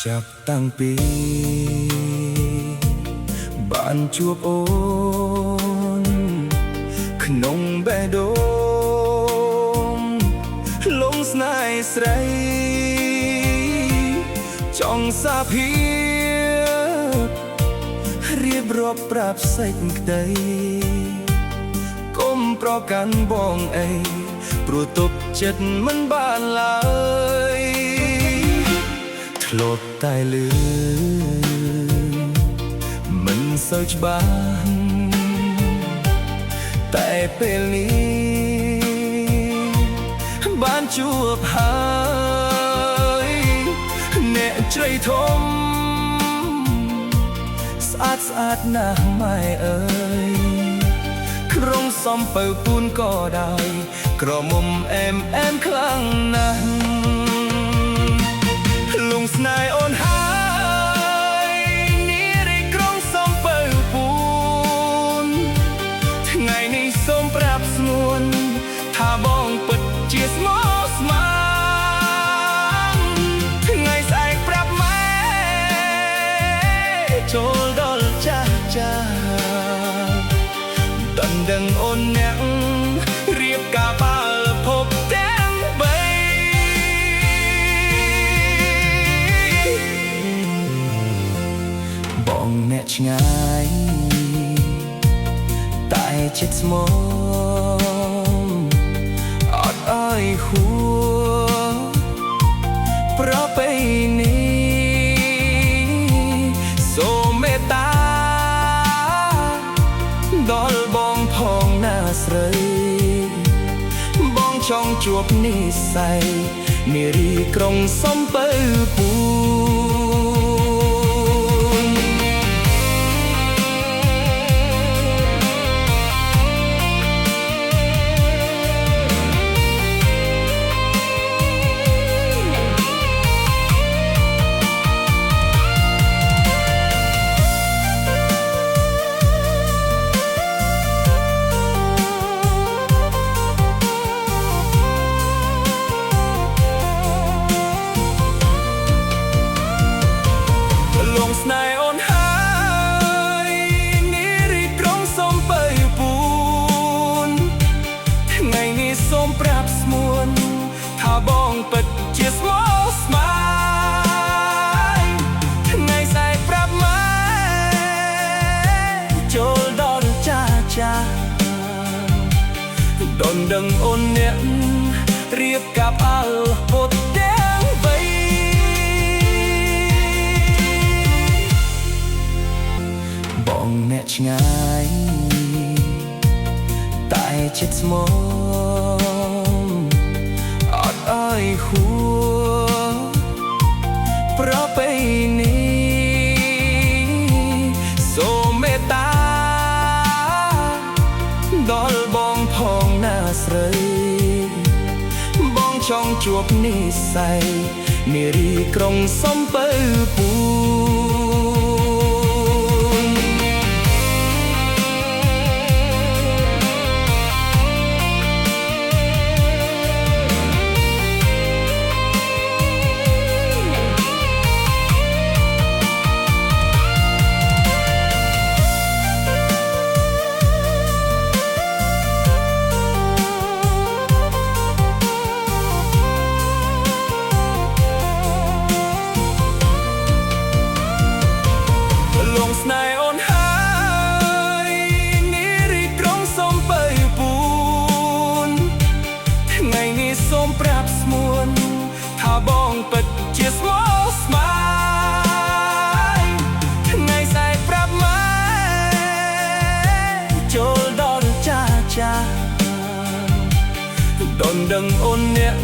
ចាប់តាំងពីបានជួបអូនក្នុងបេះដូងលងស្នេហ៍ស្រីចង់សាភិបរៀបរាប់ប្រាប់សេចក្តីកុំប្រកាន់បងអីព្រោះទប់ចិត្តមិនបានឡើយធ្លាប់តែលឺមិនសូវច្បាស់តែពេលនេះបានជួបហើយអ្នកជ្រៃធំស្អាតណាស់ម៉ែអើយក្រុងសំពៅពូនក៏ដែរក្រមុំអែមខ្លាំងណាស់លងស្នេហ៍អូនហើយនារីក្រុងសំពៅពូនថ្ងៃនេះសូមប្រាប់ស្នួនថាបងពិតជាស្មោះស្ម័គ្រថ្ងៃស្អែកប្រាប់ម៉ែចូលដល់ចាស់ដណ្ដឹងអូនអ្នករៀបការបាល់ភពទាំងបីបងអ្នកឆ្ងាយតែចិត្តស្មោះអត់អើយហួរប្រពៃនេះសូមមេត្តាដល់បងផងណាស្រីបងចង់ជួបនិស្ស័យនារីក្រុងសំពៅពូស្នេហ៍អូនហើយនារីក្រុងសំពៅពូនថ្ងៃនេះសូមប្រាប់ស្មួនថាបងពិតជាស្មោះស្ម័គ្រថ្ងៃស្អែកប្រាប់ម៉ែចូលដល់ចាស់ដណ្ដឹងអូនអ្នករៀបការបាល់ពុតទាំងបីបងអ្នកឆ្ងាយតែចិត្តស្មោះអត់អើយហួរប្រពៃនេះសូមមេត្តាដល់បងផងណាស្រីបងចង់ជួបនិស្ស័យនារីក្រុងសំពៅពូស្នេហ៍អូនហើយនារីក្រុងសំពៅពូនថ្ងៃនេះសូមប្រាប់ស្មួនថាបងពិតជាស្មោះស្ម័គ្រថ្ងៃស្អែកប្រាប់ម៉ែចូលដល់ចាស់ដណ្ដឹងអូនអ្នក